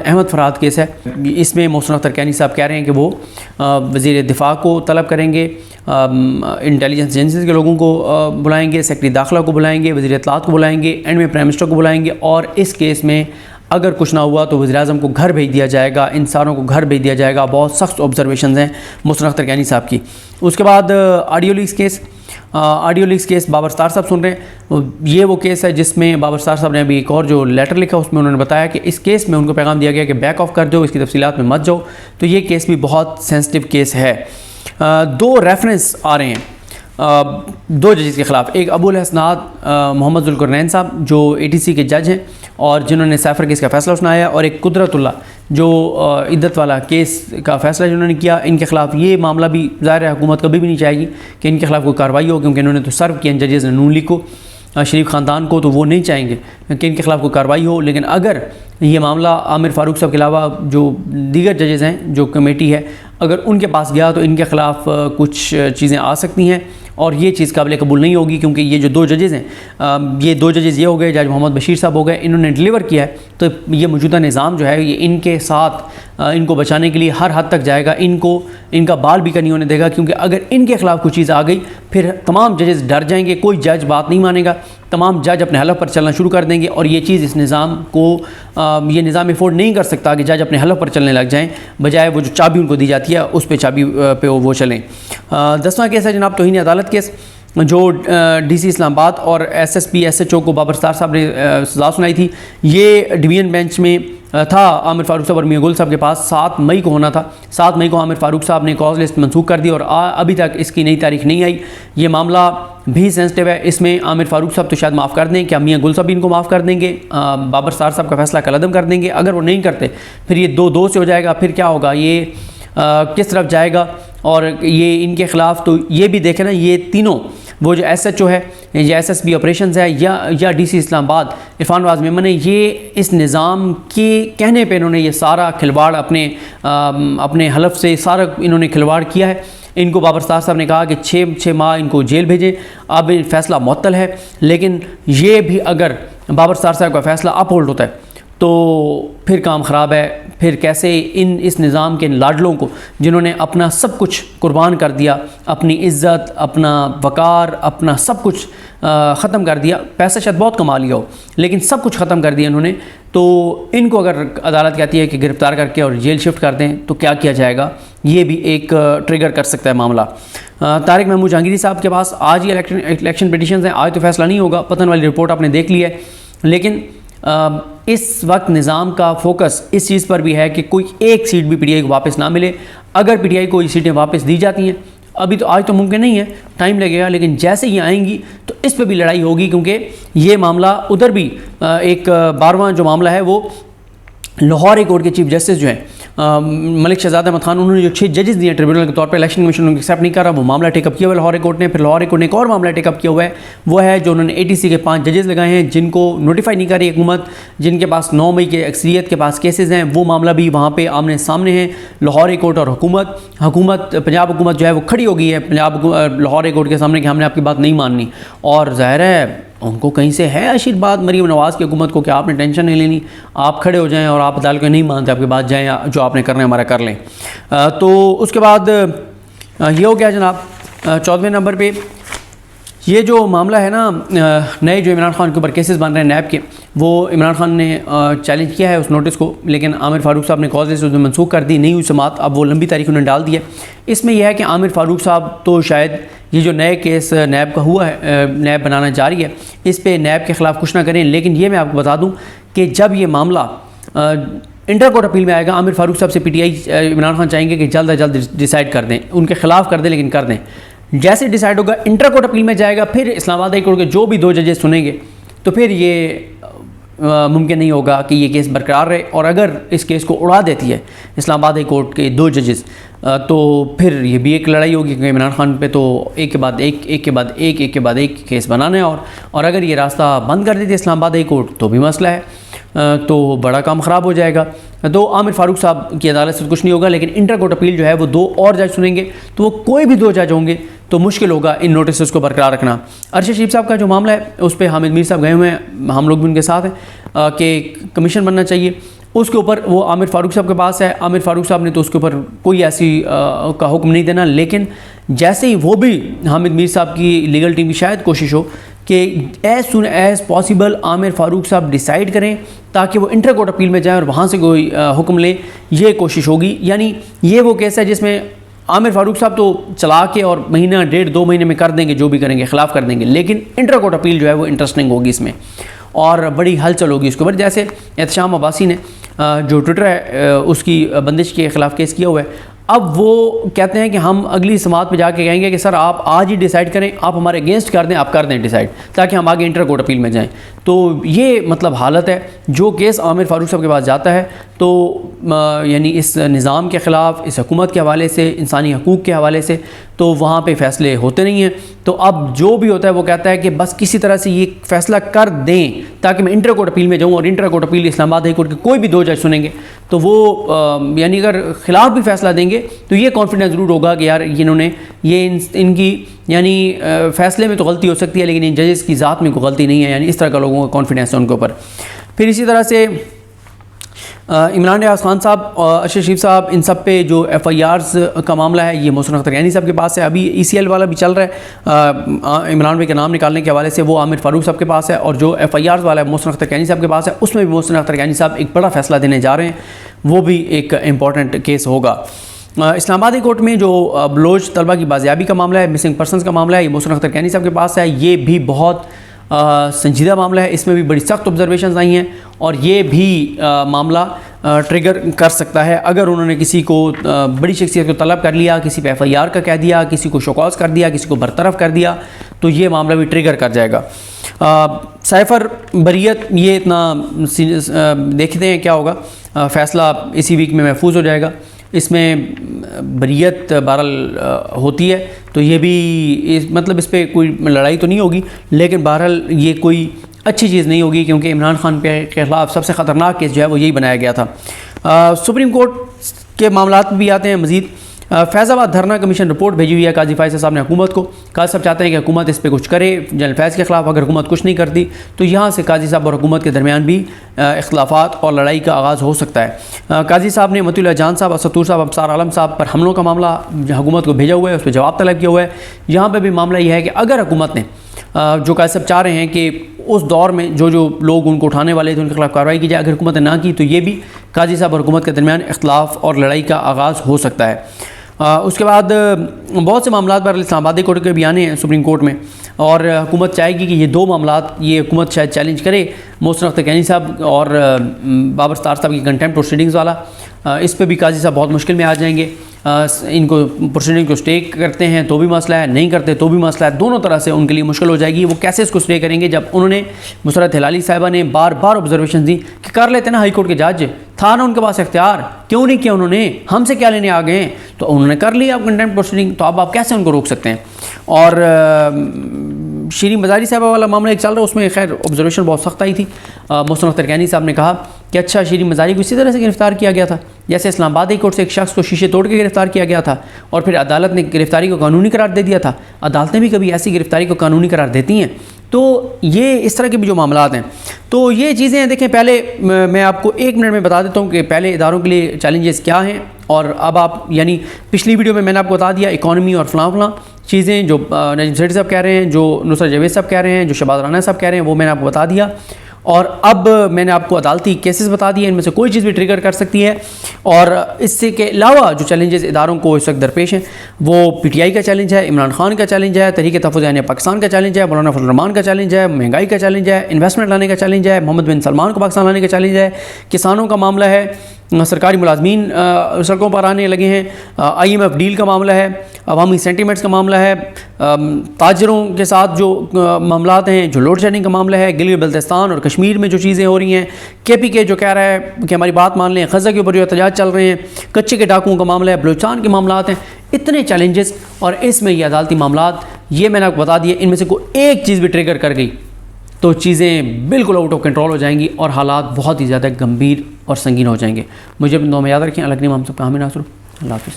Ahmad Farhad case है, इसमें मोहसिन अख्तर कैनी साहब कह रहे हैं कि वो वज़ीर दिफा को तलब करेंगे, इंटेलिजेंस एजेंसीज के लोगों को बुलाएंगे, सेक्रेटरी दाखिला को बुलाएंगे, वज़ीर इत्तलात को बुलाएंगे, एंड में प्राइम मिनिस्टर को बुलाएंगे, और इस केस में अगर कुछ ना हुआ तो वज़ीर-ए-आज़म को घर भेज दिया जाएगा, इन सारों को घर भेज दिया जाएगा। बहुत सख्त ऑब्जर्वेशन हैं मोहसिन अख्तर कैनी साहब की। उसके बाद audio leaks case Babar Sattar साहब सुन रहे हैं। ये वो केस है जिसमें बाबर सत्तार साहब ने अभी एक और जो लेटर लिखा उसमें उन्होंने बताया कि इस केस में उनको पैगाम दिया गया कि बैक ऑफ कर दो, इसकी तफसीलात में मत जाओ। तो ये केस भी बहुत सेंसिटिव केस है। दो रेफरेंस आ रहे हैं दो जजेस के ख़िलाफ़, एक अबुल हसनात मोहम्मद ज़ुल्करनैन साहब जो ATC के जज हैं और जिन्होंने सैफर केस का फ़ैसला सुनाया, और एक कुदरतुल्लाह जो इद्दत वाला केस का फ़ैसला जिन्होंने किया। इनके ख़िलाफ़ ये मामला भी ज़ाहिर है हुकूमत कभी भी नहीं चाहेगी कि इनके ख़िलाफ़ कोई कार्रवाई हो, क्योंकि इन्होंने तो सर्व किया जजेस ने नून लीग को, शरीफ ख़ानदान को, तो वो नहीं चाहेंगे कि इनके ख़िलाफ़ कोई कार्रवाई हो। लेकिन अगर ये मामला आमिर फ़ारूक साहब के अलावा जो दीगर जजेस हैं, जो कमेटी है, अगर उनके पास गया तो इनके ख़िलाफ़ कुछ चीज़ें आ सकती हैं, और ये चीज़ काबिल कबूल नहीं होगी, क्योंकि ये जो दो जजेस हैं, ये दो जजेस ये हो गए, जज मोहम्मद बशीर साहब हो गए, इन्होंने डिलीवर किया है। तो ये मौजूदा निज़ाम जो है ये इनके साथ इनको बचाने के लिए हर हद तक जाएगा, इनका बाल भी नहीं होने देगा, क्योंकि अगर इनके ख़िलाफ़ कुछ चीज़ आ गई फिर तमाम जजेस डर जाएंगे, कोई जज बात नहीं मानेगा, तमाम जज अपने हलफ पर चलना शुरू कर देंगे, और ये चीज़ इस निज़ाम को ये निज़ाम अफोर्ड नहीं कर सकता कि जज अपने हलफ पर चलने लग जाएं, बजाय वो जो चाबी उनको दी जाती है उस पर चाबी पे वो चलें। 10वां केस है जनाब तौहीन अदालत केस, जो DC इस्लामाबाद और SSP SHO को बाबर सत्तार साहब ने सज़ा सुनाई थी। ये डिवीज़न बेंच में था आमिर फ़ारूक साहब और मियां गुल साहब के पास। 7 मई को होना था। 7 मई को आमिर फ़ारूक साहब ने कॉज लिस्ट मनसूख कर दी और अभी तक इसकी नई तारीख नहीं आई। ये मामला भी सेंसिटिव है। इसमें आमिर फ़ारूक साहब तो शायद माफ़ कर दें, क्या मियां गुल साहब भी इनको माफ़ कर देंगे? बाबर सत्तार साहब का फ़ैसला कलअदम कर देंगे? अगर वो नहीं करते फिर ये 2-2 से हो जाएगा। फिर क्या होगा, ये किस तरफ जाएगा? और ये इनके ख़िलाफ़ तो ये भी देखें ना, ये तीनों, वो जो SHO है या SSB ऑपरेशंस है या DC इस्लामाबाद, इरफान नवाज़ मेमन है, ये इस निज़ाम के कहने पे इन्होंने ये सारा खिलवाड़ अपने हलफ से सारा इन्होंने खिलवाड़ किया है। इनको बाबर सत्तार साहब ने कहा कि 6 माह इनको जेल भेजें। अब फ़ैसला मुअत्तल है, लेकिन ये भी अगर बाबर सत्तार साहब का फ़ैसला अपहोल्ड होता है तो फिर काम ख़राब है। फिर कैसे इस निज़ाम के लाडलों को, जिन्होंने अपना सब कुछ कुर्बान कर दिया, अपनी इज़्ज़त, अपना वक़ार, अपना सब कुछ ख़त्म कर दिया, पैसा शायद बहुत कमा लिया हो लेकिन सब कुछ ख़त्म कर दिया इन्होंने, तो इनको अगर अदालत कहती है कि गिरफ़्तार करके और जेल शिफ्ट कर दें तो क्या किया जाएगा? ये भी एक ट्रिगर कर सकता है मामला। तारिक महमूद जहांगीरी साहब के पास आज ही इलेक्शन पिटीशन हैं। आज तो फैसला नहीं होगा, पतन वाली रिपोर्ट आपने देख ली है, लेकिन इस वक्त निज़ाम का फोकस इस चीज़ पर भी है कि कोई एक सीट भी PTI को वापस ना मिले। अगर PTI को ये सीटें वापस दी जाती हैं, अभी तो आज तो मुमकिन नहीं है, टाइम लगेगा, लेकिन जैसे ही आएंगी तो इस पर भी लड़ाई होगी, क्योंकि ये मामला उधर भी एक 12वां जो मामला है वो लाहौर हाई कोर्ट के चीफ जस्टिस जो हैं मलिक शहजाद अहमद खान, उन्होंने जो 6 जजेस दिए ट्रिब्यूनल के तौर पर, इलेक्शन कमीशन उनको एक्सेप्ट नहीं कर रहा, वो मामला टेकअप किया हुआ लाहौर हाई कोर्ट ने। फिर लाहौर हाई कोर्ट ने एक और मामला टेकअप किया हुआ है, वो है जो उन्होंने ATC के 5 जजेस लगाए हैं जिनको नोटिफाई नहीं कर रही हुकूमत, जिनके पास 9 मई के अक्सरियत के पास केसेस हैं। वो मामला भी वहाँ पर आमने सामने है, लाहौर हाई कोर्ट और हुकूमत। पंजाब हुकूमत जो है वो खड़ी हो गई है लाहौर हाई कोर्ट के सामने कि हमने आपकी बात नहीं माननी, और ज़ाहिर है उनको कहीं से है आशीर्वाद मरीम नवाज़ की हुकूमत को कि आपने टेंशन नहीं लेनी, आप खड़े हो जाएं और आप अदालत को नहीं मानते आपकी बात, जाएं जो आपने करना है हमारा कर लें। तो उसके बाद ये हो गया जनाब 14वें नंबर पे ये जो मामला है ना, नए जो इमरान खान के ऊपर केसेस बन रहे हैं नैब के, वो इमरान खान ने चैलेंज किया है उस नोटिस को, लेकिन आमिर फ़ारूक साहब ने कॉज लिस्ट उसमें मनसूख कर दी, नहीं हुई समात, अब वो लंबी तारीख उन्होंने डाल दी है। इसमें यह है कि आमिर फ़ारूक साहब तो शायद ये जो नए केस नैब का हुआ है, नैब बनाना जारी है, इस पर नैब के ख़िलाफ़ कुछ ना करें। लेकिन ये मैं आपको बता दूँ कि जब ये मामला इंटर कोर्ट अपील में आएगा, आमिर फ़ारूक साहब से PTI इमरान खान चाहेंगे कि जल्द अज जल्द डिसाइड कर दें, उनके ख़िलाफ़ कर दें, लेकिन कर दें। जैसे डिसाइड होगा इंटर कोर्ट अपील में जाएगा, फिर इस्लामाबाद हाई कोर्ट के जो भी 2 जजेस सुनेंगे तो फिर ये मुमकिन नहीं होगा कि ये केस बरकरार रहे। और अगर इस केस को उड़ा देती है इस्लामाबाद हाई कोर्ट के 2 जजेस, तो फिर ये भी एक लड़ाई होगी, क्योंकि इमरान खान पे तो एक के बाद एक केस बनाना है। और अगर ये रास्ता बंद कर देती है इस्लामाबाद हाई कोर्ट तो भी मसला है, तो बड़ा काम ख़राब हो जाएगा। तो आमिर फ़ारूक साहब की अदालत से कुछ नहीं होगा, लेकिन इंटर कोर्ट अपील जो है वो 2 और जज सुनेंगे, तो वो कोई भी 2 जज होंगे तो मुश्किल होगा इन नोटिस को बरकरार रखना। अरशद शरीफ साहब का जो मामला है उस पर हामिद मीर साहब गए हुए हैं, हम लोग भी उनके साथ हैं कि कमीशन बनना चाहिए। उसके ऊपर वो आमिर फ़ारूक साहब के पास है। आमिर फ़ारूक साहब ने तो उसके ऊपर कोई ऐसी का हुक्म नहीं देना, लेकिन जैसे ही वो भी हामिद मीर साहब की लीगल टीम की शायद कोशिश हो कि as soon as possible Aamir Farooq साहब डिसाइड करें ताकि वो इंटर कोर्ट अपील में जाएँ और वहाँ से कोई हुक्म लें, ये कोशिश होगी। यानी ये वो केस है जिसमें आमिर फ़ारूक साहब तो चला के और महीना 1.5-2 महीने में कर देंगे, जो भी करेंगे खिलाफ कर देंगे, लेकिन इंटर कोर्ट अपील जो है वो इंटरेस्टिंग होगी इसमें और बड़ी हलचल होगी इसके ऊपर। जैसे एहतशाम अब्बासी ने जो ट्विटर है उसकी बंदिश के ख़िलाफ़ केस किया हुआ है, अब वो कहते हैं कि हम अगली समात में जाके कहेंगे कि सर आप आज ही डिसाइड करें, आप हमारे अगेंस्ट कर दें, आप कर दें डिसाइड, ताकि हम आगे इंटर कोर्ट अपील में जाएं। तो ये मतलब हालत है। जो केस आमिर फ़ारूक साहब के पास जाता है तो यानी इस निज़ाम के ख़िलाफ़, इस हुकूमत के हवाले से, इंसानी हकूक़ के हवाले से, तो वहाँ पे फ़ैसले होते नहीं हैं। तो अब जो भी होता है वो कहता है कि बस किसी तरह से ये फ़ैसला कर दें ताकि मैं इंटर कोर्ट अपील में जाऊँ, और inter court appeal Islamabad high court के कोई भी 2 जज सुनेंगे तो वो यानी अगर ख़िलाफ़ भी फ़ैसला देंगे तो ये कॉन्फिडेंस ज़रूर होगा कि यार इन्होंने ये इनकी यानी फ़ैसले में तो गलती हो सकती है लेकिन इन जजेस की ज़ात में कोई गलती नहीं है, यानी इस तरह का लोगों का कॉन्फिडेंस है उनके ऊपर। फिर इसी तरह से इमरान रियाज खान साहब और अशरफ शरीफ साहब, इन सब पे जो FIRs का मामला है ये मोहसिन अख्तर कैनी साहब के पास है। अभी ECL वाला भी चल रहा है, इमरान भाई का नाम निकालने के हवाले से, वो आमिर फ़ारूक साहब के पास है, और जो FIRs वाला है मोहसिन अख्तर कैनी साहब के पास है, उसमें भी मोहसिन अख्तर कैनी साहब एक बड़ा फ़ैसला देने जा रहे हैं। वो भी एक इम्पॉर्टेंट केस होगा। इस्लामाबाद हाई कोर्ट में जो बलोच तलबा की बाजियाबी का मामला है, मिसिंग पर्सनस का मामला है, ये मोहसिन अख्तर कैनी साहब के पास है। ये भी बहुत संजीदा मामला है, इसमें भी बड़ी सख्त ऑब्जर्वेशंस आई हैं और ये भी मामला ट्रिगर कर सकता है अगर उन्होंने किसी को बड़ी शख्सियत को तलब कर लिया, किसी पे FIR का कह दिया, किसी को शोकॉज कर दिया, किसी को बरतरफ कर दिया, तो ये मामला भी ट्रिगर कर जाएगा। साइफ़र बरियत, ये इतना देखते हैं क्या होगा, फ़ैसला इसी वीक में महफूज हो जाएगा। इसमें बरियत बहरहाल होती है तो ये भी मतलब इस पर कोई लड़ाई तो नहीं होगी, लेकिन बहरहाल ये कोई अच्छी चीज़ नहीं होगी क्योंकि इमरान खान के ख़िलाफ़ सबसे ख़तरनाक केस जो है वो यही बनाया गया था। सुप्रीम कोर्ट के मामलात भी आते हैं मज़ीद। फैज़ाबाद धरना कमीशन रिपोर्ट भेजी हुई है काजी फैज़ साहब ने हुकूमत को। काजी साहब चाहते हैं कि हुकूमत इस पर कुछ करे जनरल फैज़ के ख़िलाफ़। अगर हुकूमत कुछ नहीं करती तो यहाँ से काजी साहब और हुकूमत के दरमियान भी इख्तिलाफ़ात और लड़ाई का आगाज़ हो सकता है। काजी साहब ने मतीउल्लाह जान साहब, असतूर साहब, अबसार आलम साहब पर हमलों का मामला हुकूमत को भेजा हुआ है, उस पर जवाब तलब किया हुआ है। यहाँ पर भी मामला यह है कि अगर हुकूमत ने जो काजी साहब चाह रहे हैं कि उस दौर में जो लोग उनको उठाने वाले थे उनके खिलाफ कार्रवाई की जाए, अगर हुकूमत ने ना की तो ये भी काजी साहब और हुकूमत के दरमियान इख्तिलाफ़ और लड़ाई का आगाज़ हो सकता है। उसके बाद बहुत से मामलात पर इस्लामाबाद कोर्ट के भी आने हैं सुप्रीम कोर्ट में, और हुकूमत चाहेगी कि ये 2 मामलात ये हुकूमत शायद चैलेंज करे, मोहसिन अख्तर कैनी साहब और बाबर सत्तार साहब की कंटेम्प्ट प्रोसीडिंग्स वाला। इस पे भी काजी साहब बहुत मुश्किल में आ जाएंगे। इनको प्रोसीडिंग को स्टे करते हैं तो भी मसला है, नहीं करते तो भी मसला है, दोनों तरह से उनके लिए मुश्किल हो जाएगी। वो कैसे इसको स्टे करेंगे जब उन्होंने मुसरत हिलाली साहिबा ने बार बार ऑब्जर्वेशन दी कि कर लेते ना, हाई कोर्ट के जज था ना उनके पास इख्तियार, क्यों नहीं किया उन्होंने, हमसे क्या लेने आ गए हैं, तो उन्होंने कर लिया अब कंटेम्प्ट प्रोसीडिंग, तो अब आप कैसे उनको रोक सकते हैं। और शीरीन मज़ारी साहबा वाला मामला एक चल रहा है, उसमें खैर ऑब्जर्वेशन बहुत सख्त आई थी। मोहसिन अख्तर कैनी साहब ने कहा कि अच्छा शीरीन मज़ारी को इसी तरह से गिरफ़्तार किया गया था जैसे इस्लामाबाद हाई कोर्ट से एक शख्स को शीशे तोड़ के गिरफ़्तार किया गया था और फिर अदालत ने गिरफ़्तारी को कानूनी करार दे दिया था। अदालतें भी कभी ऐसी गिरफ़्तारी को कानूनी करार देती हैं। तो ये इस तरह के भी जो मामलात हैं, तो ये चीज़ें देखें। पहले मैं आपको 1 मिनट में बता देता हूँ कि पहले इदारों के लिए चैलेंजेस क्या हैं, और अब आप यानी पिछली वीडियो में मैंने आपको बता दिया इकॉनमी और फलां चीज़ें जो नजीम सेठी साहब कह रहे हैं, जो नुसरत जावेद साहब कह रहे हैं, जो शहबाज राना साहब कह रहे हैं, वो मैंने आपको बता दिया। और अब मैंने आपको अदालती केसेस बता दिए, इनमें से कोई चीज़ भी ट्रिगर कर सकती है। और इससे के अलावा जो चैलेंजेस इदारों को इस वक्त दरपेश हैं वो PTI का चैलेंज है, इमरान खान का चैलेंज है, तहरीक तहफ़्फ़ुज़ यानी पाकिस्तान का चैलेंज है, मौलाना फजल रहमान का चैलेंज है, महंगाई का चैलेंज है, इन्वेस्टमेंट लाने का चैलेंज है, मोहम्मद बिन सलमान को पाकिस्तान लाने का चैलेंज है, किसानों का मामला है, सरकारी मुलाजमीन सड़कों पर आने लगे हैं, IMF डील का मामला है, अवामी सेंटीमेंट्स का मामला है, ताजरों के साथ जो मामलात हैं, जो लोड शेडिंग का मामला है, गिलगित बल्तिस्तान और कश्मीर में जो चीज़ें हो रही हैं, KPK जो कह रहा है कि हमारी बात मान लें, ग़ज़ा के ऊपर जो एहतजाज चल रहे हैं, कच्चे के डाकुओं का मामला है, बलूचिस्तान के मामलात हैं, इतने चैलेंजेस। और इसमें ये अदालती मामलात, ये मैंने आपको बता दिए, इनमें से कोई एक चीज़ भी ट्रिगर कर गई तो चीज़ें बिल्कुल आउट ऑफ कंट्रोल हो जाएंगी और हालात बहुत ही ज़्यादा गंभीर और संगीन हो जाएंगे। मुझे अपने दुआ में याद रखें। अल्लाह हम सबका हामी नासर। अल्लाह हाफ़िज़।